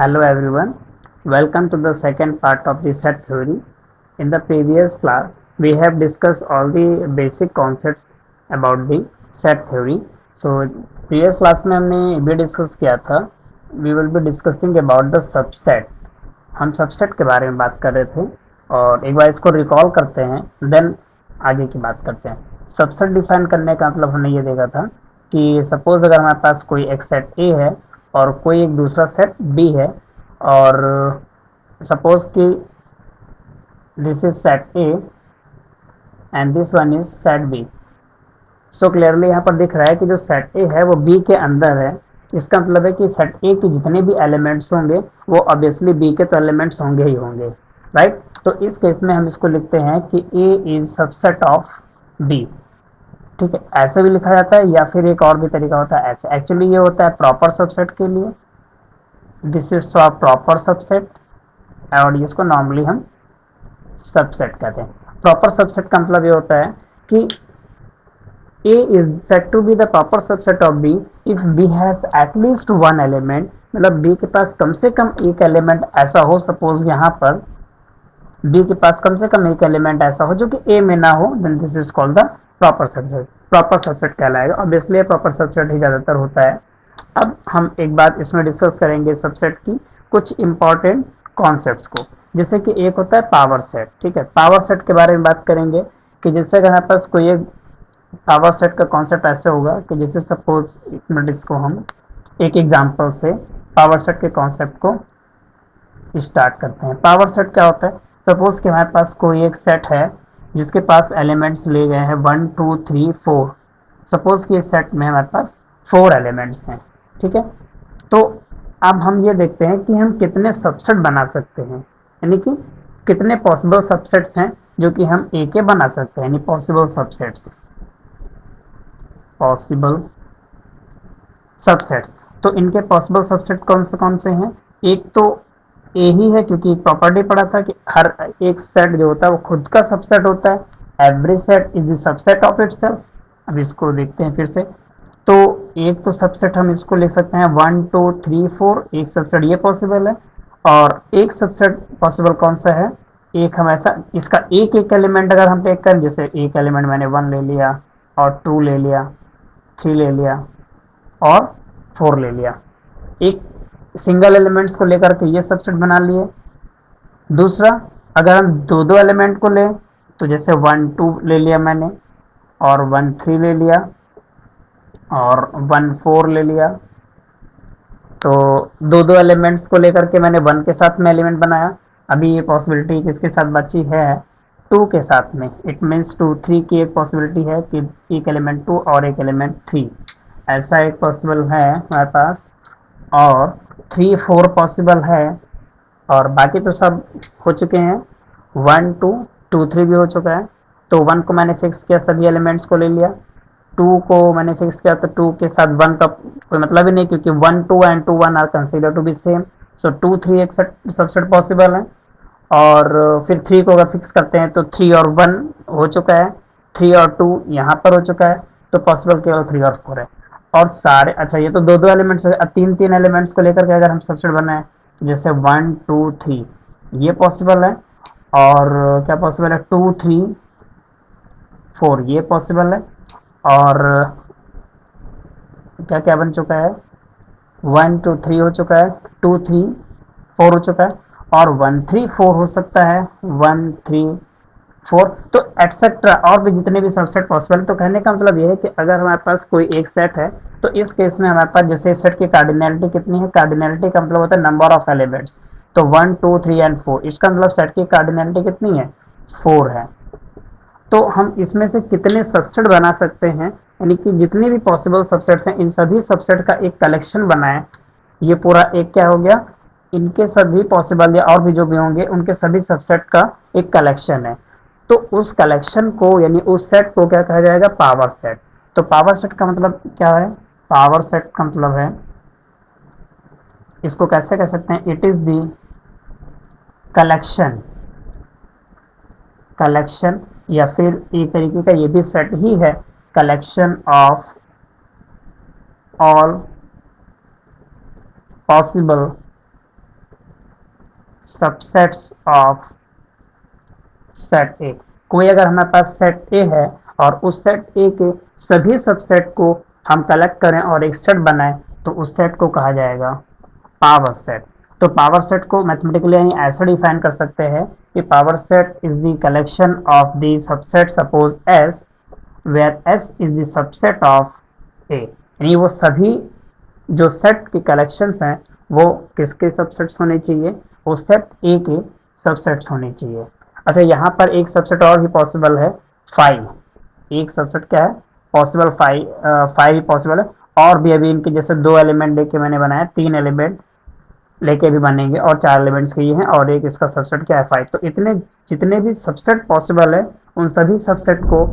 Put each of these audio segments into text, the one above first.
Hello everyone, welcome to the second part of the set theory. In the previous class, we have discussed all the basic concepts about the set theory. So, previous class में हमने भी discuss किया था. We will be discussing about the subset. हम subset के बारे में बात कर रहे थे और एक बार इसको रिकॉल करते हैं, देन आगे की बात करते हैं. सबसेट डिफाइन करने का मतलब हमने ये देखा था कि सपोज अगर हमारे पास कोई एक सेट ए है और कोई एक दूसरा सेट बी है और सपोज कि this is set A and this one is set B. So clearly यहाँ पर दिख रहा है कि जो सेट ए है वो बी के अंदर है. इसका मतलब है कि सेट ए के जितने भी एलिमेंट्स होंगे वो ऑब्वियसली बी के तो एलिमेंट्स होंगे ही होंगे, राइट. तो इस केस में हम इसको लिखते हैं कि A is subset of B. ठीक है, ऐसे भी लिखा जाता है या फिर एक और भी तरीका होता है ऐसे. एक्चुअली ये होता है प्रॉपर सबसेट के लिए. This is for proper subset और इसको नॉर्मली हम सबसेट कहते हैं. प्रॉपर सबसेट का मतलब ये होता है कि A is said to be the proper subset of B if B has at least one element. मतलब B के पास कम से कम एक एलिमेंट ऐसा हो. सपोज यहाँ पर B के पास कम से कम एक एलिमेंट ऐसा हो जो कि A में ना हो, then this is called the proper subset. Proper subset कहलाएगा. ऑब्वियसली प्रॉपर सबसेट ही ज़्यादातर होता है. अब हम एक बात इसमें डिस्कस करेंगे सबसेट की कुछ इंपॉर्टेंट कॉन्सेप्ट्स को, जैसे कि एक होता है पावर सेट. ठीक है, पावर सेट के बारे में बात करेंगे कि जैसे अगर हमारे पास कोई एक पावर सेट का कॉन्सेप्ट ऐसे होगा कि जैसे सपोज एक मिनट इसको हम एक एग्जांपल से पावर सेट के कॉन्सेप्ट को स्टार्ट करते हैं. पावर सेट क्या होता है? सपोज कि हमारे पास कोई एक सेट है जिसके पास एलिमेंट्स ले गए हैं 1 2 3 4. सपोज कि इस सेट में हमारे पास 4 एलिमेंट्स हैं. ठीक है, तो अब हम ये देखते हैं कि हम कितने सबसेट बना सकते हैं, यानी कि कितने पॉसिबल सबसेट्स हैं जो कि हम ए के बना सकते हैं, यानी पॉसिबल सबसेट्स. पॉसिबल सबसेट्स, तो इनके पॉसिबल सबसेट्स कौन से हैं? एक तो ए ही है, क्योंकि एक प्रॉपर्टी पढ़ा था कि हर एक सेट जो होता है वो खुद का सबसेट होता है. Every set is the subset of itself. अब इसको देखते हैं फिर से. तो एक तो सबसेट हम इसको ले सकते हैं 1 2 3 4. एक सबसेट ये पॉसिबल है. और एक सबसेट पॉसिबल कौन सा है? एक हम ऐसा इसका एक एक एलिमेंट अगर हम टेक करें, जैसे एक एलिमेंट मैंने 1 ले लिया और 2 ले लिया, 3 ले लिया और 4 ले लिया. एक सिंगल एलिमेंट्स को लेकर के ये सबसेट बना लिए. दूसरा, अगर हम दो दो एलिमेंट को लें तो जैसे 1 2 ले लिया मैंने और 1 3 ले लिया और 1 4 ले लिया. तो दो दो एलिमेंट्स को लेकर के मैंने 1 के साथ में एलिमेंट बनाया. अभी ये पॉसिबिलिटी किसके साथ बची है? 2 के साथ में. इट मीन्स 2 3 की एक पॉसिबिलिटी है कि एक एलिमेंट 2 और एक एलिमेंट 3. ऐसा एक पॉसिबल है हमारे पास. और 3 4 पॉसिबल है. और बाकी तो सब हो चुके हैं. 1 2 2 3 भी हो चुका है. तो 1 को मैंने फिक्स किया, सभी एलिमेंट्स को ले लिया. 2 को मैंने फिक्स किया तो 2 के साथ 1 का कोई मतलब ही नहीं, क्योंकि 1 2 and 2 1 are consider to be same. So 2 3 एक सबसेट पॉसिबल है. और फिर 3 को अगर फिक्स करते हैं तो 3 और 1 हो चुका है, 3 और 2 यहाँ पर हो चुका है. तो पॉसिबल केवल 3 और 4 है. और सारे, अच्छा ये तो दो दो एलिमेंट्स हो गए. अब तीन तीन एलिमेंट्स को लेकर के अगर हम सबसेट बनाए तो जैसे 1 2 3 ये पॉसिबल है. और क्या पॉसिबल है? 2 3 4 ये पॉसिबल है. और क्या क्या बन चुका है? 1 2 3 हो चुका है, 2 3 4 हो चुका है और 1 3 4 हो सकता है, 1 3 4. तो एटसेट्रा और भी जितने भी सबसेट पॉसिबल. तो कहने का मतलब ये है कि अगर हमारे पास कोई एक सेट है तो इस केस में हमारे पास जैसे सेट की कार्डिनलिटी कितनी है? कार्डिनलिटी का मतलब होता है नंबर ऑफ एलिमेंट्स. तो 1 2 3 एंड 4, इसका मतलब सेट की कार्डिनलिटी कितनी है? 4 है. तो हम इसमें से कितने सबसेट बना सकते हैं, यानी कि जितने भी पॉसिबल सबसेट्स हैं इन सभी सबसेट का एक कलेक्शन बनाएं. ये पूरा एक क्या हो गया? इनके सभी पॉसिबल या और भी जो भी होंगे उनके सभी सबसेट का एक कलेक्शन है. तो उस कलेक्शन को यानी उस सेट को क्या कहा जाएगा? Power set. तो पावर सेट का मतलब क्या है? पावर सेट का मतलब है, इसको कैसे कह सकते हैं? It is the collection. Collection या फिर एक तरीके का ये भी सेट ही है, collection of all possible subsets of set ए। कोई अगर हमारे पास सेट ए है और उस सेट ए के सभी सबसेट को हम कलेक्ट करें और एक सेट बनाएं तो उस सेट को कहा जाएगा पावर सेट। तो पावर सेट को मैथमेटिकली ऐसा डिफाइन कर सकते हैं कि power set is the collection of the subset suppose S where S is the subset of A, यानी वो सभी जो सेट के कलेक्शंस हैं वो किसके सबसेट्स होने चाहिए, वो सेट ए के सबसेट्स होने चाहिए। अच्छा, यहाँ पर एक सबसेट और भी पॉसिबल है, 5। एक सबसेट क्या है पॉसिबल, 5 ही पॉसिबल है। और भी अभी इनके जैसे 2 एलिमेंट लेके मैंने बनाया, 3 एलिमेंट लेके भी बनेंगे और 4 एलिमेंट्स के ये हैं और एक इसका सबसेट क्या है 5। तो इतने जितने भी सबसेट पॉसिबल है उन सभी सबसेट को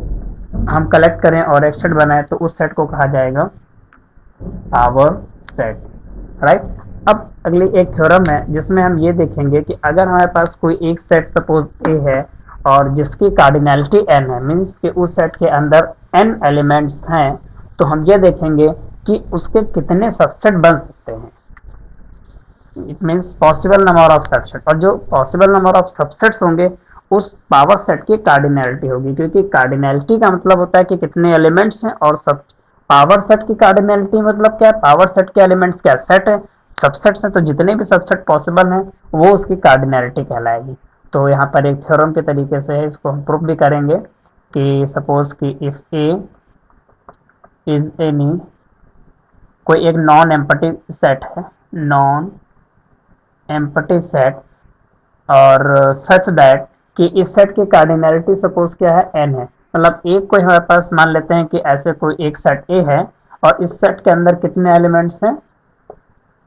हम कलेक्ट करें और एक सेट बनाए तो उस सेट को कहा जाएगा पावर सेट, राइट। अब अगली एक थ्योरम है जिसमें हम ये देखेंगे कि अगर हमारे पास कोई एक सेट सपोज ए है और जिसकी कार्डिनैलिटी n है, मीन्स कि उस सेट के अंदर n एलिमेंट्स हैं, तो हम ये देखेंगे कि उसके कितने सबसेट बन सकते हैं। It means possible number of subset, और जो पॉसिबल नंबर ऑफ सबसेट्स होंगे उस पावर सेट की कार्डिनैलिटी होगी, क्योंकि कार्डिनैलिटी का मतलब होता है कि कितने एलिमेंट्स हैं, और सब पावर सेट की कार्डिनैलिटी मतलब क्या है, पावर सेट के एलिमेंट्स क्या सेट है, सबसेट्स हैं, तो जितने भी सबसेट पॉसिबल हैं वो उसकी कार्डिनैलिटी कहलाएगी। तो यहाँ पर एक थ्योरम के तरीके से है, इसको हम प्रूफ भी करेंगे कि सपोज कि इफ ए इज एनी, कोई एक नॉन एम्पटी सेट है, नॉन एम्पटी सेट, और सच दैट कि इस सेट की कार्डिनैलिटी सपोज क्या है n है, मतलब एक कोई हमारे पास मान लेते हैं कि ऐसे कोई एक सेट a है और इस सेट के अंदर कितने एलिमेंट्स हैं,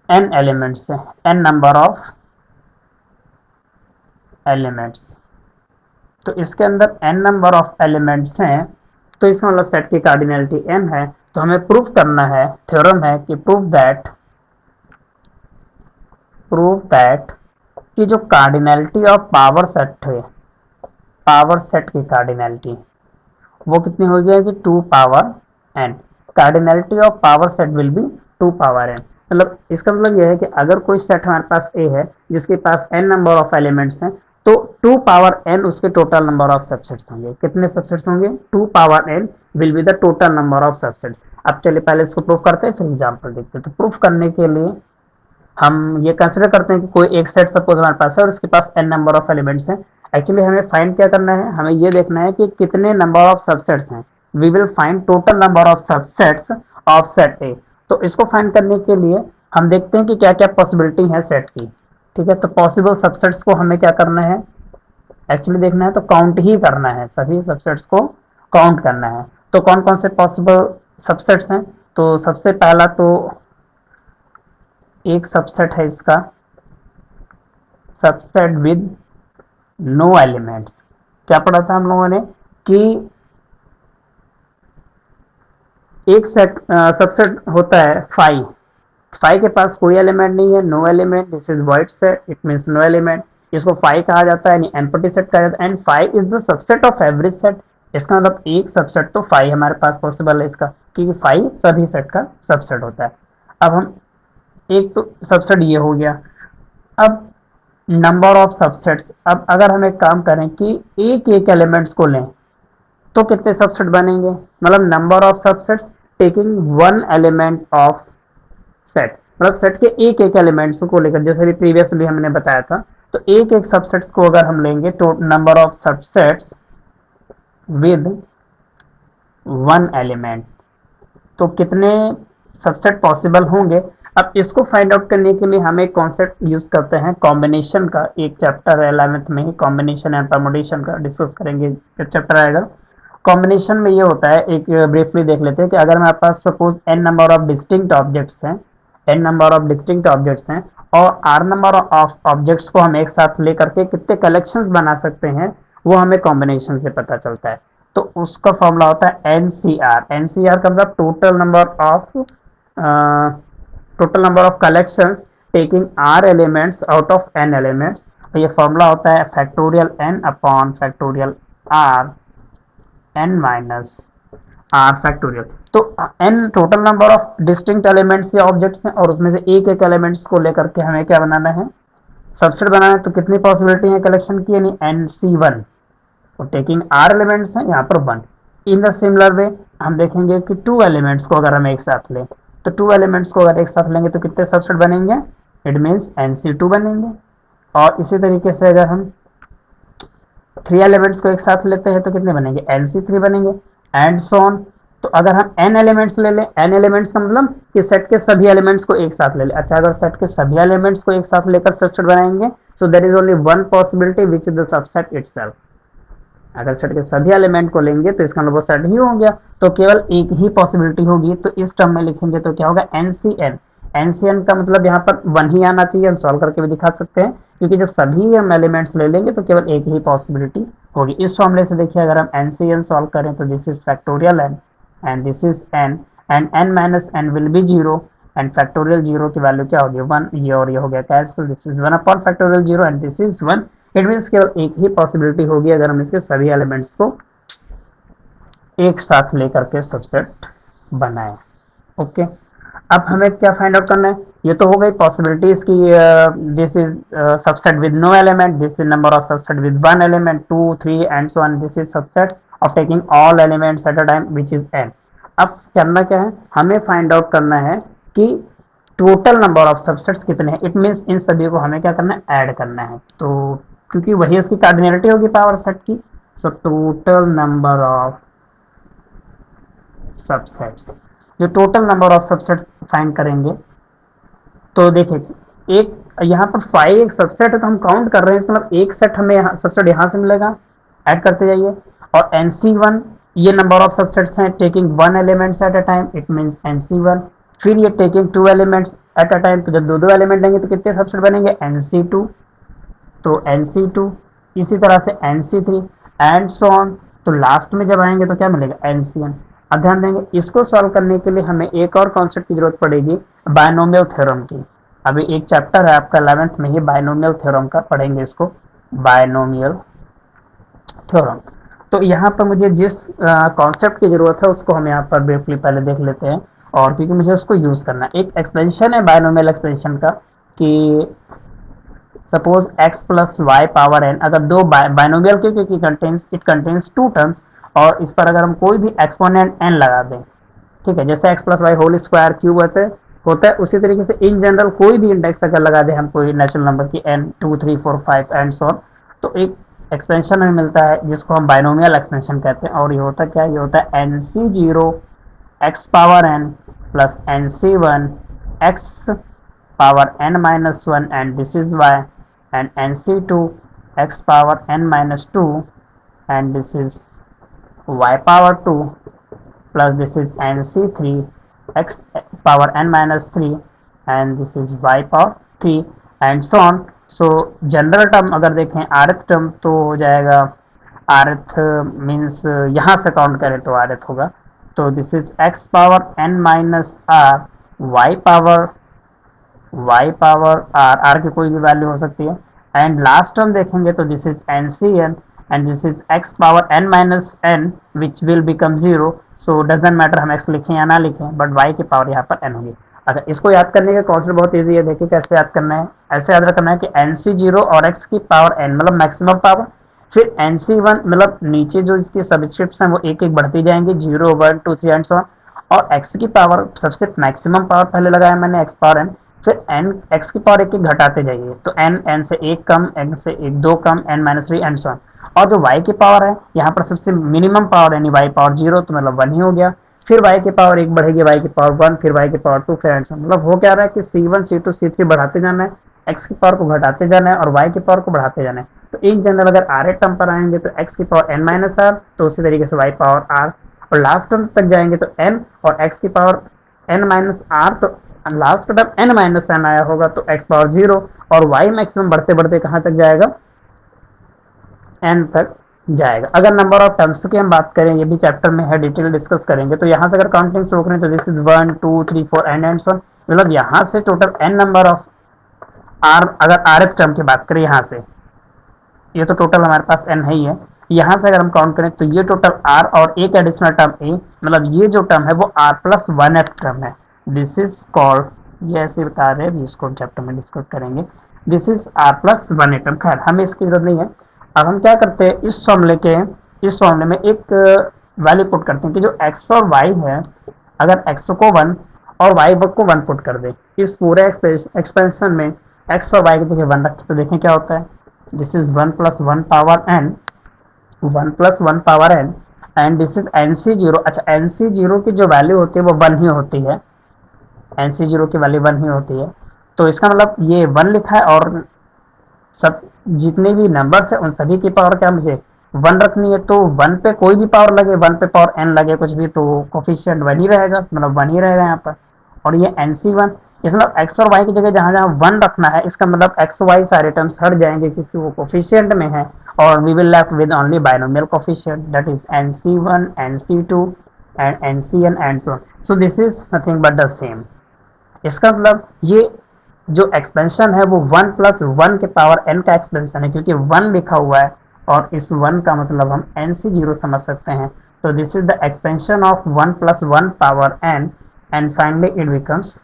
n एलिमेंट्स हैं, n नंबर ऑफ एलिमेंट्स। तो इसके अंदर n नंबर ऑफ एलिमेंट्स हैं, तो इसका मतलब सेट की कार्डिनैलिटी n है। तो हमें प्रूफ करना है, थ्योरम है कि प्रूफ दैट कि जो कार्डिनैलिटी ऑफ पावर सेट है, पावर सेट की कार्डिनैलिटी वो कितनी हो जाएगी, 2 power n। Cardinality of power set will be 2 power n। मतलब इसका मतलब यह है कि अगर कोई सेट हमारे पास a है जिसके पास n नंबर ऑफ एलिमेंट्स हैं, तो 2 पावर n उसके टोटल नंबर ऑफ सबसेट्स होंगे। कितने सबसेट्स होंगे, 2 power n will be the total number of subsets. अब चलिए पहले इसको प्रूफ करते हैं, फिर एग्जाम्पल देखते हैं। तो प्रूफ करने के लिए हम ये कंसिडर करते हैं कि कोई एक सेट सपोज हमारे पास है और उसके पास n नंबर ऑफ एलिमेंट्स हैं। एक्चुअली हमें फाइंड क्या करना है, हमें ये देखना है कि कितने नंबर ऑफ सबसेट्स हैं। We will find total number of subsets of set A. तो इसको फाइंड करने के लिए हम देखते हैं कि क्या क्या पॉसिबिलिटी है सेट की, ठीक है। तो पॉसिबल सबसेट्स को हमें क्या करना है, एक्चुअली देखना है तो काउंट ही करना है, सभी सबसेट्स को काउंट करना है। तो कौन कौन से पॉसिबल सबसेट्स हैं, तो सबसे पहला तो एक सबसेट है इसका सबसेट विद नो एलिमेंट्स। क्या पढ़ा था हम लोगों ने कि एक सेट सबसेट होता है 5, 5 के पास कोई एलिमेंट नहीं है, no element, this is void set, it means no element. इसको 5 कहा जाता है, यानी एम्प्टी सेट कहा जाता है। And 5 is the subset of every set. इसका मतलब एक सबसेट तो 5 हमारे पास पॉसिबल है इसका, क्योंकि 5 सभी सेट का सबसेट होता है। अब हम एक तो सबसेट ये हो गया। अब नंबर ऑफ सबसेट्स, अब अगर हम एक काम करें कि एक एक एलिमेंट्स को लें तो कितने सबसेट बनेंगे, मतलब number of subsets taking one element of set, मतलब सेट के एक एक एलिमेंट्स को लेकर, जैसे भी प्रीवियसली हमने बताया था। तो एक एक सबसेट्स को अगर हम लेंगे तो number of subsets with one element, तो कितने सबसेट पॉसिबल होंगे। अब इसको फाइंड आउट करने के लिए हम एक कॉन्सेप्ट यूज करते हैं कॉम्बिनेशन का। एक चैप्टर है 11th में ही, कॉम्बिनेशन एंड परमुटेशन का डिस्कस करेंगे, चैप्टर आएगा। कॉम्बिनेशन में ये होता है, एक ब्रीफली देख लेते हैं कि अगर हमारे पास suppose n number of distinct objects हैं, n number of distinct objects हैं, और r नंबर ऑफ ऑब्जेक्ट्स को हम एक साथ लेकर के कितने कलेक्शंस बना सकते हैं, वो हमें कॉम्बिनेशन से पता चलता है। तो उसका फॉर्मूला होता है NCR। NCR का मतलब total number of collections taking r elements out of n elements. तो ये फॉर्मूला होता है factorial n upon factorial r n minus r factorial. तो n total number of distinct elements या ऑब्जेक्ट्स हैं, और उसमें से एक एक एलिमेंट्स को लेकर के हमें क्या बनाना है, सबसेट बनाना है तो कितनी पॉसिबिलिटी है कलेक्शन की, यानी NC1 और टेकिंग R एलिमेंट्स हैं यहाँ पर 1। इन द सिमिलर वे हम देखेंगे कि 2 एलिमेंट्स को अगर हम एक साथ लें तो 2 एलिमेंट्स को अगर एक साथ लेंगे तो कितने सबसेट बनेंगे, इट मीन्स NC2 बनेंगे। और इसी तरीके से अगर हम 3 एलिमेंट्स को एक साथ लेते हैं तो कितने बनेंगे, NC3 बनेंगे, एंड सो ऑन। तो अगर हम n एलिमेंट्स ले लें, n एलिमेंट्स का मतलब कि सेट के सभी एलिमेंट्स को एक साथ ले लें। अच्छा, अगर सेट के सभी एलिमेंट्स को एक साथ लेकर सबसेट बनाएंगे so there is only one possibility which is the subset itself. अगर सेट के सभी एलिमेंट को लेंगे तो इसका मतलब वो सेट ही हो गया, तो केवल एक ही पॉसिबिलिटी होगी। तो इस टर्म में लिखेंगे तो क्या होगा, NCN। NCN का मतलब यहाँ पर 1 ही आना चाहिए, हम सॉल्व करके भी दिखा सकते हैं, क्योंकि जब सभी हम एलिमेंट्स ले लेंगे तो केवल एक ही पॉसिबिलिटी होगी। इस फॉर्मूले से देखिए अगर हम NCN सॉल्व करें तो this is factorial n and this is n and n minus n will be 0 and factorial 0 की वैल्यू क्या होगी, 1। ये और ये हो गया cancel, this is 1 upon factorial 0 and this is 1। It means केवल एक ही पॉसिबिलिटी होगी अगर हम इसके सभी एलिमेंट्स को एक साथ लेकर के सबसेट बनाए। ओके, अब हमें क्या फाइंड आउट करना है, ये तो हो गई पॉसिबिलिटीज की, this is subset with no element, this is number of subset with one element, 2 3 and so on, this is subset of taking all elements at a time which is n। अब करना क्या है, हमें find out करना है कि total number of subsets कितने हैं। इट मीन्स इन सभी को हमें क्या करना है, ऐड करना है। तो क्योंकि वही उसकी कार्डिनलिटी होगी पावर सेट की, so total number of subsets, जो total number of subsets find करेंगे तो देखिए एक यहाँ पर 5 एक सबसेट है तो हम काउंट कर रहे हैं, मतलब एक सेट हमें यहाँ सबसेट यहाँ से मिलेगा, ऐड करते जाइए। और NC1 ये नंबर ऑफ सबसेट्स हैं taking 1 elements at a time, it means NC1। फिर ये taking 2 elements at a time, तो जब दो दो एलिमेंट लेंगे तो कितने सबसेट बनेंगे, NC2। तो NC2 इसी तरह से NC3 एंड सो ऑन। तो लास्ट में जब आएंगे तो क्या मिलेगा, NCN। अब ध्यान देंगे इसको सॉल्व करने के लिए हमें एक और कॉन्सेप्ट की जरूरत पड़ेगी, बायनोमियल थ्योरम की। अभी एक चैप्टर है आपका 11th में ही बायनोमियल थ्योरम का, पढ़ेंगे इसको, बायनोमियल थ्योरम। तो यहाँ पर मुझे जिस कॉन्सेप्ट की जरूरत है उसको हम यहाँ पर ब्रीफली पहले देख लेते हैं, और क्योंकि मुझे उसको यूज करना है। एक एक्सपेंशन है बायनोमियल एक्सपेंशन का कि suppose x plus y power n, अगर दो बायनोमियल के क्योंकि इट कंटेन्स 2 टर्म्स, और इस पर अगर हम कोई भी एक्सपोनेंट n लगा दें, ठीक है, जैसे x plus y whole square cube होता है उसी तरीके से इन जनरल कोई भी इंडेक्स अगर लगा दे हम कोई नेचुरल नंबर की n 2 3 4 5 एंड सो ऑन, तो एक एक्सपेंशन हमें मिलता है जिसको हम बायनोमियल एक्सपेंशन कहते हैं। और ये होता क्या है, ये होता है NC0 x power n plus NC1 x power n minus 1 and this is y, and NC2 x power n minus 2 and this is y power 2 plus this is NC3 x power n minus 3 and this is y power 3 and so on। so general term अगर देखें rth term तो हो जाएगा, rth means यहाँ से count करें तो rth होगा, तो this is x power n minus r y power r की कोई भी वैल्यू हो सकती है, एंड लास्ट टर्म देखेंगे तो this is NCN and this is x power n minus n which will become 0। So doesn't matter हम x लिखें या ना लिखें, बट y की पावर यहाँ पर n होगी। अगर इसको याद करने का कॉन्सेप्ट बहुत इजी है, देखिए कैसे याद करना है। ऐसे याद रखना है कि NC0 और x की पावर n मतलब मैक्सिमम पावर, फिर NC1 मतलब नीचे जो इसकी सबस्क्रिप्ट्स हैं वो एक एक बढ़ती जाएंगी, 0 1 2 3 एंड सो ऑन, और x की पावर सबसे मैक्सिमम पावर पहले लगाया मैंने x पावर n, फिर n x की पावर एक एक घटाते जाइए, तो n से एक कम, n से एक दो कम, n minus 3 and so on. और जो y की पावर है यहाँ पर सबसे मिनिमम पावर यानी y पावर 0, तो मतलब 1 ही हो गया, फिर y की पावर एक बढ़ेगी, y की पावर 1, फिर y की पावर 2, फिर एंड सो ऑन। मतलब हो क्या रहा है कि C1 C2 C3 बढ़ाते जाना है, x की पावर को घटाते जाना है और y की पावर को बढ़ाते जाना है। तो इन जनरल अगर r टर्म पर आएंगे तो x की पावर n माइनस r, तो उसी तरीके से y पावर r, और लास्ट टर्म तक जाएंगे तो n और x की पावर n माइनस r, तो last term n minus n आया होगा तो x पावर 0, और y मैक्सिमम बढ़ते बढ़ते कहाँ तक जाएगा, n तक जाएगा। अगर नंबर ऑफ टर्म्स की हम बात करें, ये भी चैप्टर में है, डिटेल डिस्कस करेंगे, तो यहाँ से अगर काउंटिंग शुरू करें तो this is 1 2 3 4 and so on, मतलब यहाँ से total n number of r, अगर rth टर्म की बात करें यहाँ से, ये तो टोटल हमारे पास n है ही है, यहाँ से अगर हम काउंट करें तो ये टोटल r और एक एडिशनल टर्म a, मतलब ये जो टर्म है वो r प्लस 1th टर्म है। दिस इज कॉल्ड, ये ऐसे बता रहे हैं, इसको चैप्टर में डिस्कस करेंगे, this is r plus one atom. खैर हमें इसकी जरूरत नहीं है। अब हम क्या करते हैं, इस फॉर्मूले में एक वैल्यू पुट करते हैं कि जो एक्स और वाई है, अगर एक्स को वन और वाई को वन पुट कर दे इस पूरे एक्सपेंशन में, एक्स और वाई की जगह वन रखें तो देखें क्या होता है। This is one plus one power n, one plus one power n, and this is n C zero. अच्छा, एन सी जीरो की जो वैल्यू होती है वो वन ही होती है, एन सी जीरो की वैल्यू वन ही होती है। तो इसका मतलब ये वन लिखा है और सब जितने भी नंबर्स है उन सभी की पावर क्या मुझे वन रखनी है। तो वन पे कोई भी पावर लगे, वन पे पावर एन लगे कुछ भी, तो कोफिशिएंट वन ही रहेगा, मतलब वन ही रहेगा यहाँ पर। और ये एन सी वन, इस मतलब एक्स और वाई की जगह जहाँ जहाँ वन रखना है, इसका मतलब एक्स वाई सारे टर्म्स हट जाएंगे क्योंकि वो कोफिशिएंट में है, और we will left with only binomial coefficient, that is n C one, n C two and n C n and so on. So this is nothing but the same. इसका मतलब ये जो एक्सपेंशन है वो one plus one के power n का expansion है, क्योंकि वन लिखा हुआ है और इस वन का मतलब हम एन से जीरो समझ सकते हैं। तो this is the expansion of one plus one power n, and finally it becomes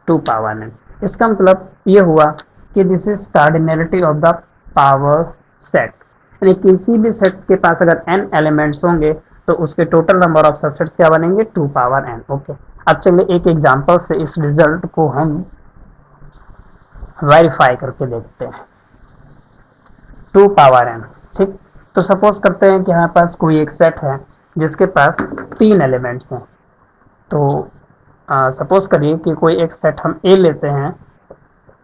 two power n. इसका मतलब ये हुआ कि this is cardinality of the power set, यानी किसी भी सेट के पास अगर एन एलिमेंट्स होंगे तो उसके टोटल नंबर ऑफ सबसेट्स क्या बनेंगे, टू पावर एन। ओके, अब चलिए एक एग्जांपल से इस रिजल्ट को हम वेरीफाई करके देखते हैं। टू पावर एन, ठीक। तो सपोज करते हैं कि हमारे पास कोई एक सेट है जिसके पास तीन एलिमेंट्स हैं। तो सपोज करिए कि कोई एक सेट हम ए लेते हैं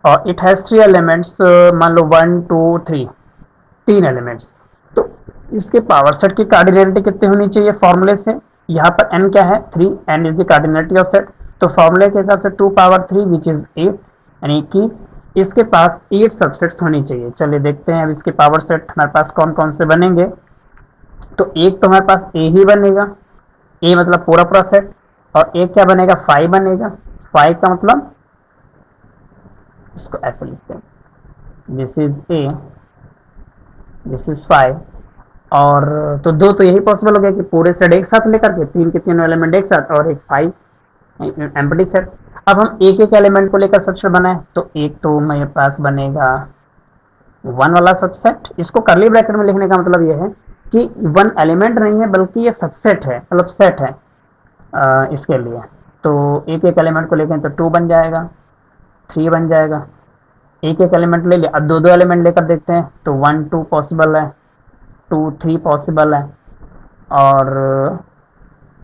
और इट हैज थ्री एलिमेंट्स, मान लो वन टू थ्री, तीन एलिमेंट्स। तो इसके पावर सेट की कार्डिनलिटी कितनी होनी चाहिए फॉर्मूले से, यहाँ पर एन क्या है, three, n is the cardinality of set. तो फॉर्मूले के हिसाब से two power three which is eight, यानी कि इसके पास 8 सबसेट्स होनी चाहिए। चलिए देखते हैं अब इसके पावर सेट हमारे पास कौन कौन से बनेंगे। तो एक तो हमारे पास ए ही बनेगा, ए मतलब पूरा पूरा सेट, और एक क्या बनेगा, फाइव बनेगा। फाइव का मतलब इसको ऐसे लिखते हैं, this is a, this is five. और तो दो तो यही पॉसिबल हो गया कि पूरे सेट एक साथ लेकर के, तीन के तीनों एलिमेंट एक साथ, और एक फाइव एम्प्टी सेट। अब हम एक एक एलिमेंट को लेकर सबसेट बनाए, तो एक तो मेरे पास बनेगा वन वाला सबसेट। इसको करली ब्रैकेट में लिखने का मतलब यह है कि वन एलिमेंट नहीं है बल्कि ये सबसेट है, मतलब सेट है इसके लिए। तो एक एक एलिमेंट को लेकर तो टू बन जाएगा, थ्री बन जाएगा। एक एक एलिमेंट ले लिया, अब दो दो एलिमेंट लेकर देखते हैं तो वन टू पॉसिबल है, टू थ्री पॉसिबल है, और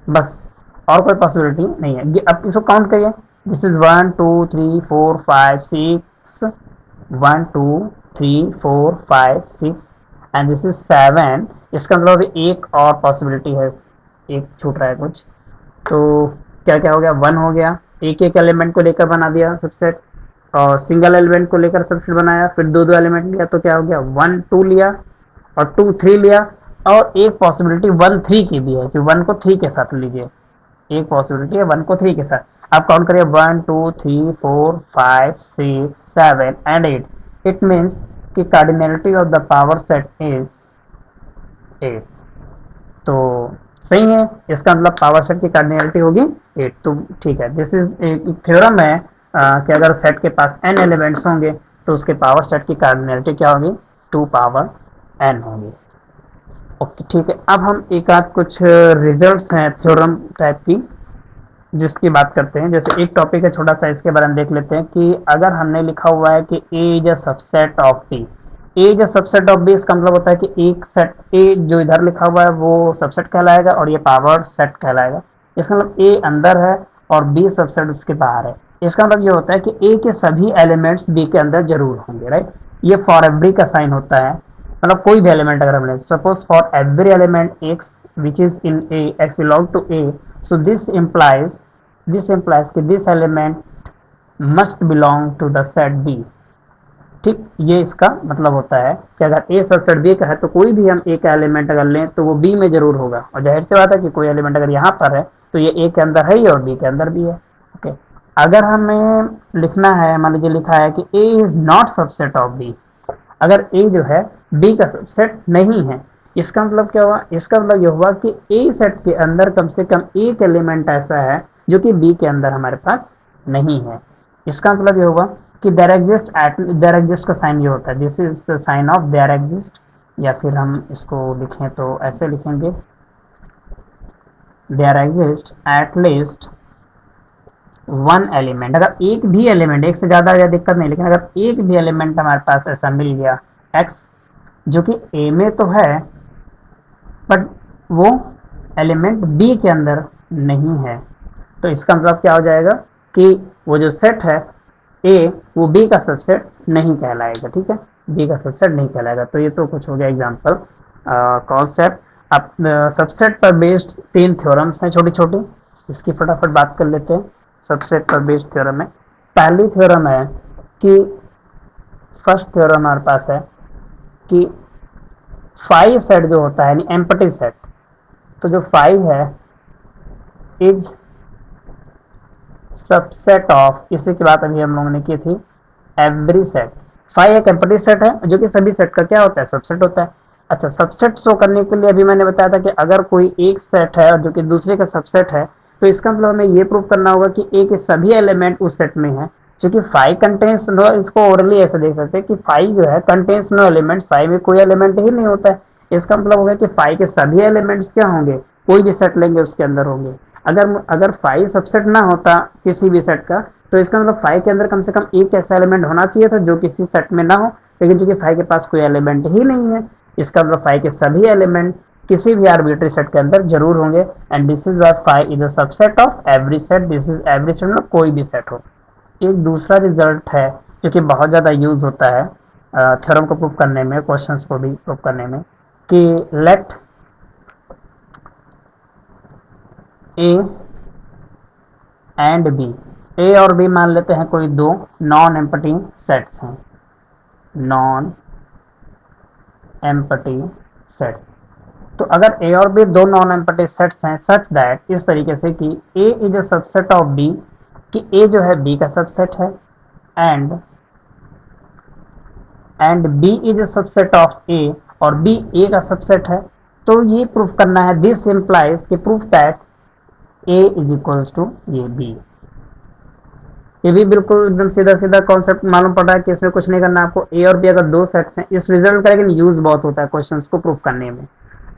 बस और कोई पॉसिबिलिटी नहीं है। अब इसको काउंट करिए, this is one two three four five six, one two three four five six, and this is seven. इसका मतलब एक और पॉसिबिलिटी है, एक छूट रहा है कुछ। तो क्या क्या हो गया, वन हो गया, एक एक एलिमेंट को लेकर बना दिया सबसेट, और सिंगल एलिमेंट को लेकर सबसेट बनाया, फिर दो दो एलिमेंट लिया तो क्या हो गया, वन टू लिया और टू थ्री लिया, और एक पॉसिबिलिटी वन थ्री की भी है कि वन को थ्री के साथ लीजिए, एक पॉसिबिलिटी है वन को थ्री के साथ। आप काउंट करिए, one two three four five six seven and eight. It means कि cardinality of the power set is eight. तो सही है, इसका मतलब पावर सेट की कार्डिनलिटी होगी एट। तो ठीक है, दिस इज एक थ्योरम है कि अगर सेट के पास एन एलिमेंट्स होंगे तो उसके पावर सेट की कार्डिनलिटी क्या होगी, टू पावर एन होगी। ओके ठीक है, अब हम एक आध कुछ रिजल्ट्स हैं थ्योरम टाइप की जिसकी बात करते हैं। जैसे एक टॉपिक है छोटा सा, इसके बारे में देख लेते हैं कि अगर हमने लिखा हुआ है कि A is a subset of B, A is a subset of B, इसका मतलब होता है कि एक सेट ए जो इधर लिखा हुआ है वो सबसेट कहलाएगा और ये पावर सेट कहलाएगा। इसका मतलब ए अंदर है और बी सबसेट उसके बाहर है। इसका मतलब ये होता है कि ए के सभी एलिमेंट्स बी के अंदर जरूर होंगे, राइट। ये फॉर एवरी का साइन होता है, मतलब कोई भी एलिमेंट अगर हम लें, suppose for every element x which is in A, x belong to A, so this implies कि this element must belong to the set B. ठीक, ये इसका मतलब होता है कि अगर ए सबसेट बी का है तो कोई भी हम ए का एलिमेंट अगर लें तो वो बी में जरूर होगा, और जाहिर सी बात है कि कोई एलिमेंट अगर यहाँ पर है तो ये ए के अंदर है ही और बी के अंदर भी है। ओके, अगर हमें लिखना है, मान लीजिए लिखा है कि A is not subset of B, अगर ए जो है बी का सबसेट नहीं है, इसका मतलब क्या हुआ, इसका मतलब यह हुआ कि ए सेट के अंदर कम से कम एक एलिमेंट ऐसा है जो कि बी के अंदर हमारे पास नहीं है। इसका मतलब यह हुआ कि देयर एग्जिस्ट का साइन ये होता है, this is the sign of there exist, या फिर हम इसको लिखें तो ऐसे लिखेंगे, there exist at least one element. अगर एक भी एलिमेंट, एक से ज्यादा या दिक्कत नहीं, लेकिन अगर एक भी एलिमेंट हमारे पास ऐसा मिल गया एक्स जो कि ए में तो है बट वो एलिमेंट बी के अंदर नहीं है, तो इसका मतलब क्या हो जाएगा कि वो जो सेट है ए वो बी का सबसेट नहीं कहलाएगा। ठीक है, बी का सबसेट नहीं कहलाएगा। तो ये तो कुछ हो गया एग्जांपल कॉन्सेप्ट। अब सबसेट पर बेस्ड 3 थ्योरम्स हैं छोटी छोटी, इसकी फटाफट बात कर लेते हैं। सबसेट पर बेस्ड थ्योरम है, पहली थ्योरम है कि फर्स्ट थ्योरम हमारे पास है कि फाई सेट जो होता है, यानी एम्प्टी सेट, तो जो फाई है इज सबसेट ऑफ, इसी की बात अभी हम लोगों ने की थी, एवरी सेट। फाई एक एम्प्टी सेट है जो कि सभी सेट का क्या होता है, सबसेट होता है। अच्छा, सबसेट शो करने के लिए अभी मैंने बताया था कि अगर कोई एक सेट है और जो कि दूसरे का सबसेट है, तो इसका मतलब हमें ये प्रूव करना होगा कि ए के सभी एलिमेंट उस सेट में है। क्योंकि फाई कंटेन्स नो, इसको ओरली ऐसे देख सकते हैं कि फाई जो है कंटेन्स नो एलिमेंट्स, फाई में कोई एलिमेंट ही नहीं होता है। इसका मतलब होगा कि फाई के सभी एलिमेंट्स क्या होंगे, कोई भी सेट लेंगे उसके अंदर होंगे। अगर अगर फाई सबसेट ना होता किसी भी सेट का, तो इसका मतलब फाई के अंदर कम से कम एक ऐसा एलिमेंट होना चाहिए था जो किसी सेट में ना हो, लेकिन चूंकि फाई के पास कोई एलिमेंट ही नहीं है, इसका मतलब फाई के सभी एलिमेंट किसी भी आर्बिट्री सेट के अंदर जरूर होंगे। And this is y phi is a subset of every set, this is every set में कोई भी सेट हो। एक दूसरा रिजल्ट है जो कि बहुत ज़्यादा यूज होता है थ्योरम को प्रूव करने में, क्वेश्चंस को भी प्रूव करने में, कि लेट ए एंड बी, ए और बी मान लेते हैं कोई दो नॉन एम्पटी सेट्स हैं, नॉन एम्पटी सेट्स। तो अगर ए और बी दो नॉन एम्पटी सेट्स हैं सच दैट, इस तरीके से कि A is a subset of B, कि ए जो है बी का सबसेट है, and B is a subset of A, और बी ए का सबसेट है, तो ये प्रूफ करना है, दिस इंप्लाइज कि proof that A is equals to ये बी। ये भी बिल्कुल एकदम सीधा सीधा कॉन्सेप्ट मालूम पड़ रहा है कि इसमें कुछ नहीं करना आपको। ए और बी अगर दो सेट्स हैं, इस रिजल्ट का लेकिन यूज बहुत होता है क्वेश्चंस को प्रूफ करने में।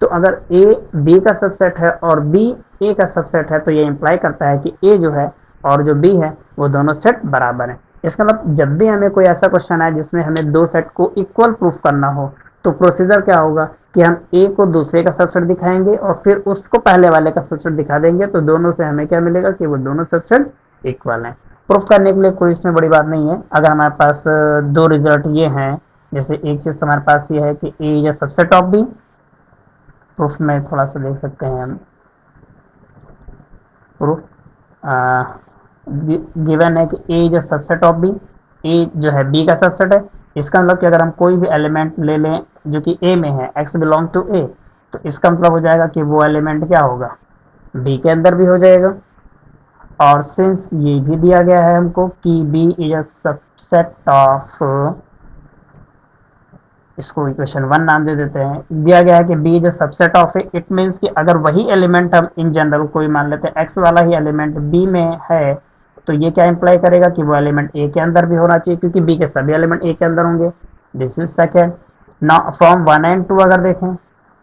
तो अगर ए बी का सबसेट है और बी ए का सबसेट है, तो ये इंप्लाई करता है कि ए जो है और जो बी है वो दोनों सेट बराबर हैं। इसका मतलब जब भी हमें कोई ऐसा क्वेश्चन आए जिसमें हमें दो सेट को इक्वल प्रूफ करना हो, तो प्रोसीजर क्या होगा कि हम ए को दूसरे का सबसेट दिखाएंगे और फिर उसको पहले वाले का सबसेट दिखा देंगे, तो दोनों से हमें क्या मिलेगा कि वो दोनों सबसेट इक्वल हैं। प्रूफ करने के लिए कोई इसमें बड़ी बात नहीं है। अगर हमारे पास दो रिजल्ट ये हैं, जैसे एक चीज़ तो हमारे पास ये है कि A is subset of B, proof में थोड़ा सा देख सकते हैं हम, प्रूफ गिवन है कि A is subset of B, ए जो है बी का सबसेट है। इसका मतलब कि अगर हम कोई भी एलिमेंट ले लें जो कि ए में है, एक्स बिलोंग टू ए, तो इसका मतलब हो जाएगा कि वो एलिमेंट क्या होगा, बी के अंदर भी हो जाएगा। और सिंस ये भी दिया गया है हमको कि B is a subset of, इसको इक्वेशन 1 नाम दे देते हैं, दिया गया है कि B is a subset of A, it means कि अगर वही एलिमेंट हम इन जनरल कोई मान लेते हैं एक्स वाला ही एलिमेंट बी में है, तो ये क्या इंप्लाई करेगा कि वो एलिमेंट ए के अंदर भी होना चाहिए, क्योंकि बी के सभी एलिमेंट ए के अंदर होंगे। This is second. Now from 1 and 2 अगर देखें,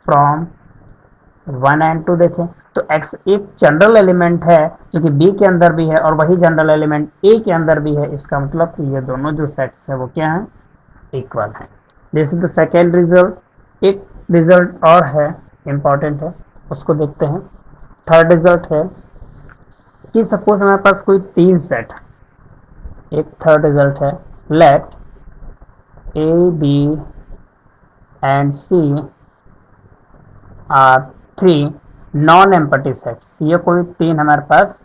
फ्रॉम 1 एंड 2 देखें, तो x एक जनरल एलिमेंट है जो कि b के अंदर भी है और वही जनरल एलिमेंट a के अंदर भी है। इसका मतलब कि ये दोनों जो सेट्स है वो क्या है, इक्वल है। This is the second result. एक रिजल्ट और है, इंपॉर्टेंट है, उसको देखते हैं। थर्ड रिजल्ट है कि सपोज हमारे पास कोई तीन सेट, एक थर्ड रिजल्ट है, let A B and C are three non empty sets. ये कोई तीन हमारे पास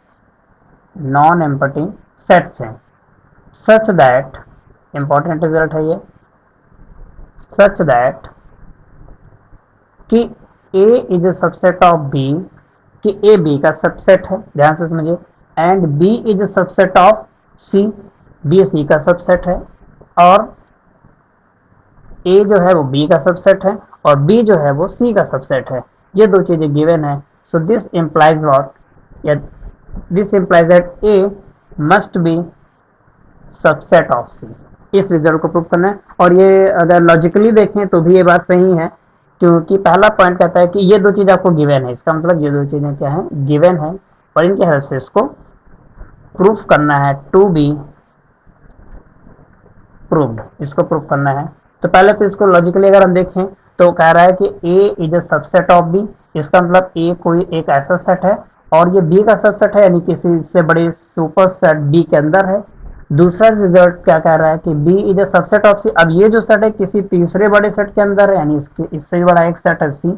नॉन एम्पटी सेट्स हैं, सच दैट, इंपॉर्टेंट रिजल्ट है ये, सच दैट कि A is a subset of B, कि A B का सबसेट है, ध्यान से समझिए, and B is a subset of C, B C का सबसेट है, और A जो है वो B का सबसेट है और B जो है वो C का सबसेट है। ये दो चीजें गिवन है। सो दिस इंप्लाइज व्हाट, या this implies that A must be subset of C, इस रिजल्ट को प्रूव करना है। और ये अगर लॉजिकली देखें तो भी ये बात सही है, क्योंकि पहला पॉइंट कहता है कि ये दो चीज आपको गिवन है, इसका मतलब ये दो चीजें क्या है, गिवन है, और इनके हेल्प से इसको प्रूफ करना है, टू बी प्रूव्ड, इसको प्रूफ करना है। तो पहले तो इसको लॉजिकली अगर हम देखें तो कह रहा है कि A is a subset of B, इसका मतलब ए कोई एक ऐसा सेट है और ये बी का सबसेट है, यानी किसी से बड़े सुपर सेट बी के अंदर है। दूसरा रिजल्ट क्या कह रहा है कि B is a subset of C, अब ये जो सेट है किसी तीसरे बड़े सेट के अंदर है, यानी इससे भी बड़ा एक सेट है सी,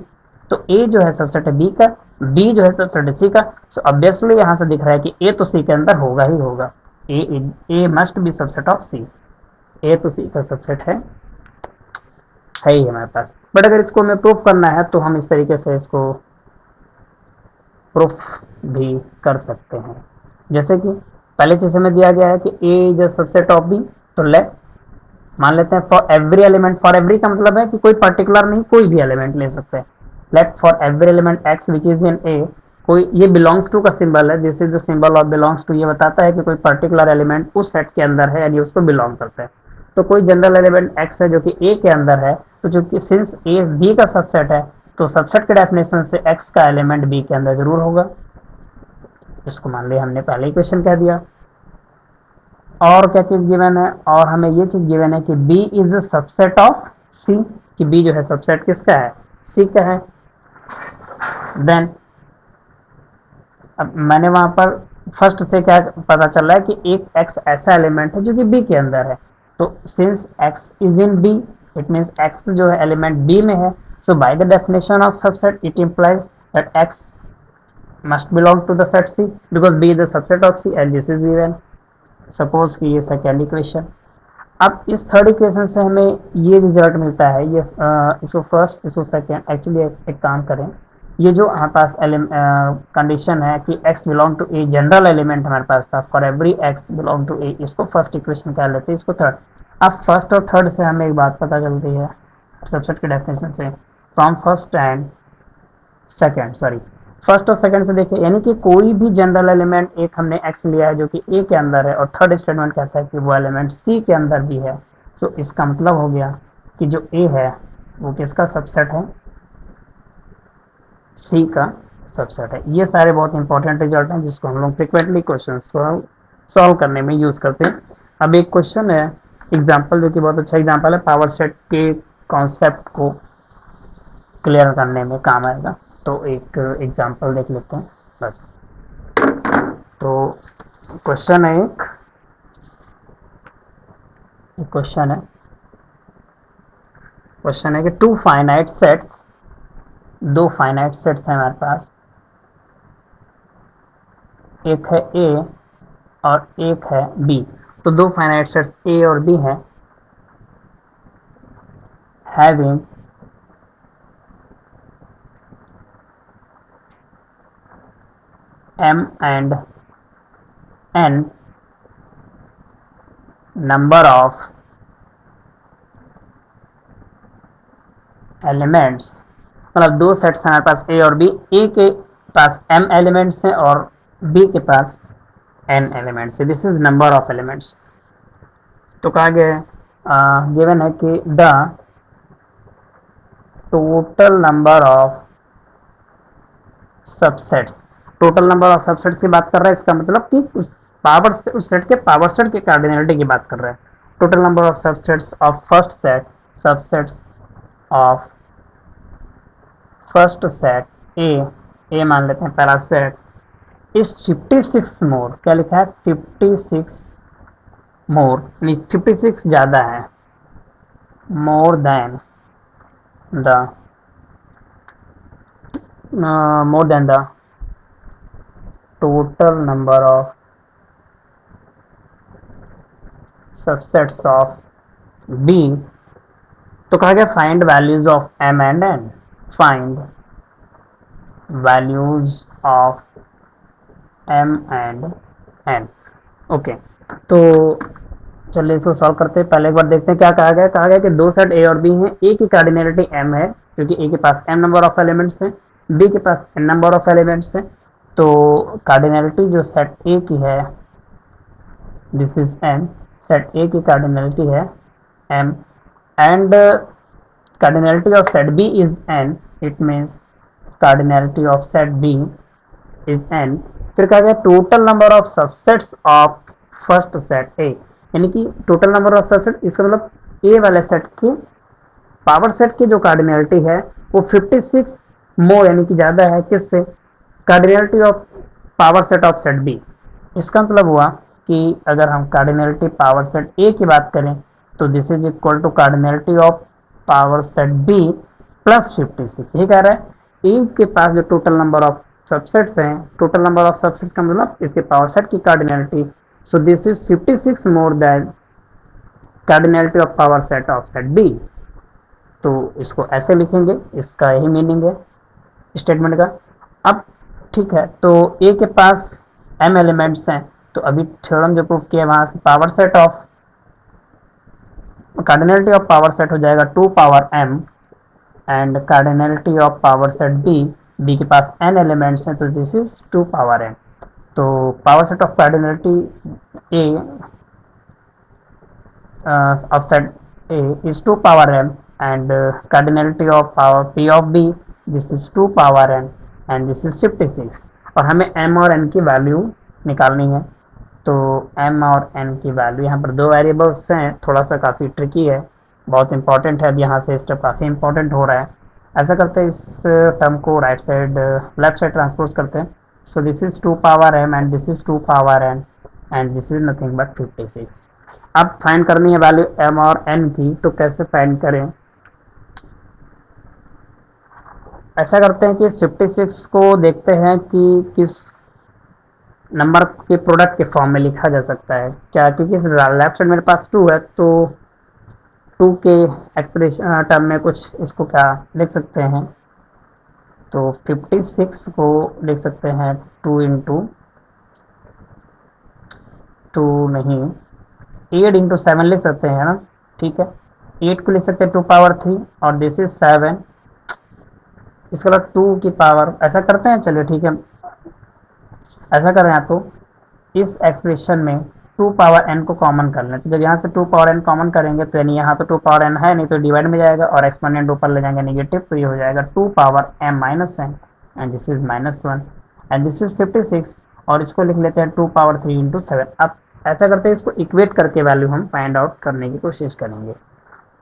तो ए जो है सबसेट है बी का, बी जो है सबसेट है सी का। सो ऑब्वियसली यहाँ से दिख रहा है कि ए तो सी के अंदर होगा ही होगा, ए मस्ट बी सबसेट ऑफ सी, ए तो सी का सबसेट है ही हमारे पास। बट अगर इसको हमें प्रूफ करना है तो हम इस तरीके से इसको प्रूफ भी कर सकते हैं, जैसे कि पहले चीज हमें दिया गया है कि A is a subset of B, तो लेट मान लेते हैं for every element, for every का मतलब है कि कोई पर्टिकुलर नहीं, कोई भी एलिमेंट ले सकते हैं। Let for every element x which is in A, कोई ये बिलोंग्स टू का सिंबल है, this is the symbol of belongs to, ये बताता है कि कोई पर्टिकुलर एलिमेंट उस सेट के अंदर है, यानी उसको बिलोंग करता है। तो कोई जनरल एलिमेंट एक्स है जो कि ए के अंदर है, तो चूंकि सिंस ए बी का सबसेट है तो सबसेट के डेफिनेशन से एक्स का एलिमेंट बी के अंदर जरूर होगा, इसको मान लिया हमने पहले ही क्वेश्चन कह दिया। और क्या चीज गिवन है, और हमें ये चीज गिवन है कि b is the subset of c, कि b जो है सबसेट किसका है, c का है। देन अब मैंने वहां पर फर्स्ट से क्या पता चल रहा है कि एक x ऐसा एलिमेंट है जो कि b के अंदर है, तो since x is in b, it means x जो है एलिमेंट b में है, so by the definition of subset it implies that x must belong to the set c because b is the subset of c and this is given। Suppose कि ये second equation. अब इस third equation से हमें ये result मिलता है, ये इसको फर्स्ट इसको सेकेंड, एक्चुअली एक काम करें, ये जो हमारे पास कंडीशन है कि x belong to A, general element हमारे पास था for every x belong to A, इसको फर्स्ट इक्वेशन कह लेते हैं, इसको थर्ड। अब फर्स्ट और थर्ड से हमें एक बात पता चलती है सबसेट के डेफिनेशन से, from first and second, sorry first और सेकंड से देखिए, यानी कि कोई भी जनरल एलिमेंट एक हमने x लिया है जो कि a के अंदर है, और थर्ड स्टेटमेंट कहता है कि वो एलिमेंट c के अंदर भी है। सो इसका मतलब हो गया कि जो a है वो किसका सबसेट है, c का सबसेट है। ये सारे बहुत इंपॉर्टेंट रिजल्ट हैं जिसको हम लोग फ्रिक्वेंटली क्वेश्चन सॉल्व करने में यूज करते हैं। अब एक क्वेश्चन है एग्जाम्पल, जो कि बहुत अच्छा एग्जाम्पल है, पावर सेट के कॉन्सेप्ट को क्लियर करने में काम आएगा। तो एक एग्जांपल देख लेते हैं बस। तो क्वेश्चन है एक क्वेश्चन है कि टू फाइनाइट सेट्स, दो फाइनाइट सेट्स हैं हमारे पास, एक है ए और एक है बी। तो दो फाइनाइट सेट्स ए और बी हैं, having m and n number of elements, मतलब दो सेट्स हैं हमारे पास ए और बी, ए के पास m एलिमेंट्स हैं और बी के पास n एलिमेंट्स है, this is number of elements. तो कहा गया है गिवन है कि the total number of subsets, total number of subset की बात कर रहा है, इसका मतलब कि उस सेट के पावर सेट के कार्डिनलिटी की बात कर रहा है। Total number of subsets of first set, subsets of first set ए मान लेते हैं पहला सेट, इस 56 मोर, क्या लिखा है 56 मोर, 56 ज्यादा है, more than the total number of subsets of B। तो कहा गया find values of m and n, find values of m and n। Okay, तो चलिए इसको सॉल्व करते हैं। पहले एक बार देखते हैं क्या कहा गया कि दो सेट a और b हैं, a की कार्डिनलिटी m है क्योंकि a के पास m नंबर ऑफ एलिमेंट्स हैं, b के पास n नंबर ऑफ एलिमेंट्स हैं। तो कार्डिनलिटी जो सेट ए की है दिस इज n, सेट ए की कार्डिनलिटी है m and cardinality of set B is n, it means cardinality of set B is n। फिर कहा गया total number of subsets of first set ए, यानी कि टोटल नंबर ऑफ सबसेट, इसका मतलब ए वाले सेट की पावर सेट की जो कार्डिनलिटी है वो 56 मोर यानी कि ज्यादा है किससे, cardinality of power set of set B. इसका मतलब हुआ कि अगर हम कार्डिनलिटी पावर सेट ए की बात करें तो this is equal to cardinality of power set B plus 56। ये कह रहा है ए के पास जो टोटल नंबर ऑफ सबसेट्स हैं, टोटल नंबर ऑफ सबसेट्स का मतलब इसके पावर सेट की cardinality, so this is 56 more than cardinality of power set of set B. तो इसको ऐसे लिखेंगे, इसका यही मीनिंग है स्टेटमेंट का। अब ठीक है, तो ए के पास m एलिमेंट्स हैं, तो अभी थ्योरम जो प्रूव किया वहां से power set of cardinality of power set हो जाएगा 2 power m and cardinality of power set B के पास n एलिमेंट्स हैं तो दिस इज 2 पावर n। तो power set of cardinality A of set A is 2 power m and cardinality of power P of B, this is 2 power n and this is 56। और हमें m और n की value निकालनी है, तो m और n की वैल्यू, यहाँ पर दो वेरिएबल्स हैं, थोड़ा सा काफ़ी ट्रिकी है, बहुत इंपॉर्टेंट है। अब यहाँ से स्टेप काफ़ी इंपॉर्टेंट हो रहा है। ऐसा करते हैं, इस टर्म को right side left side transpose करते हैं। सो this is 2 power m and this is 2 power n and this is nothing but 56। अब फाइंड करनी है वैल्यू m और n की, तो कैसे फाइंड करें, ऐसा करते हैं कि इस 56 को देखते हैं कि किस नंबर के प्रोडक्ट के फॉर्म में लिखा जा सकता है क्या, क्योंकि इस लेफ्ट साइड मेरे पास 2 है, तो 2 के एक्सप्रेशन टर्म में कुछ इसको क्या लिख सकते हैं, तो 56 को लिख सकते हैं 2 इंटू 2 नहीं 8 इंटू 7 लिख सकते हैं ना, ठीक है। 8 को लिख सकते हैं 2 पावर 3 और दिस इज 7, इसके बाद 2 की पावर, ऐसा करते हैं, चलिए ठीक है, ऐसा कर रहे हैं। तो इस एक्सप्रेशन में 2 पावर n को कॉमन कर लें, तो जब यहाँ से 2 पावर n कॉमन करेंगे तो यानी यहाँ तो 2 पावर n है नहीं, तो डिवाइड में जाएगा और एक्सपोनेंट ऊपर ले जाएंगे नेगेटिव, तो ये हो जाएगा 2 power m minus n and this is -1 and this is 56, और इसको लिख लेते हैं 2 पावर 3 इंटू 7। अब ऐसा करते हैं, इसको इक्वेट करके वैल्यू हम फाइंड आउट करने की कोशिश करेंगे।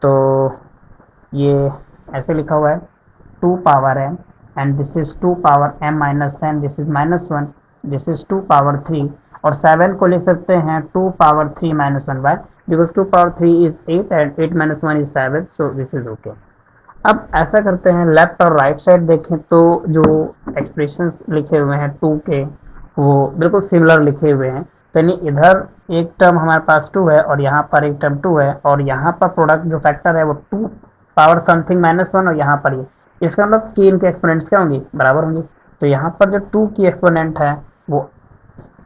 तो ये ऐसे लिखा हुआ है 2 power m and this is 2 power m minus n, this is -1, this is 2 power 3, और 7 को ले सकते हैं 2 power 3 minus 1 by, because 2 power 3 is 8 and 8 minus 1 is 7, so this is okay. अब ऐसा करते हैं, लेफ्ट और राइट साइड देखें तो जो एक्सप्रेशंस लिखे हुए हैं 2 के वो बिल्कुल सिमिलर लिखे हुए हैं, तो यानी इधर एक टर्म हमारे पास 2 है और यहाँ पर एक टर्म 2 है, और यहाँ पर प्रोडक्ट जो फैक्टर है वो 2 पावर समथिंग -1, और यहाँ पर ये, इसका मतलब कि इनके एक्सपोनेंट्स क्या होंगी, बराबर होंगी। तो यहाँ पर जो 2 की एक्सपोनेंट है वो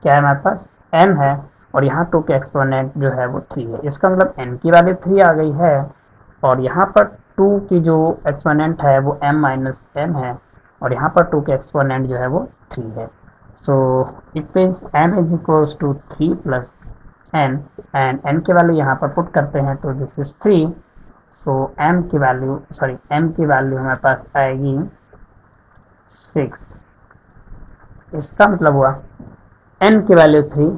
क्या है हमारे पास, n है, और यहाँ 2 के एक्सपोनेंट जो है वो 3 है, इसका मतलब n की वैल्यू 3 आ गई है, और यहाँ पर 2 की जो एक्सपोनेंट है वो m माइनस n है, और यहाँ पर 2 के एक्सपोनेंट जो है वो 3 है। So it means m is equals to 3 plus n and n की वैल्यू यहाँ पर पुट करते हैं तो दिस इज 3, सो m की वैल्यू हमारे पास आएगी 6। इसका मतलब हुआ n की वैल्यू 3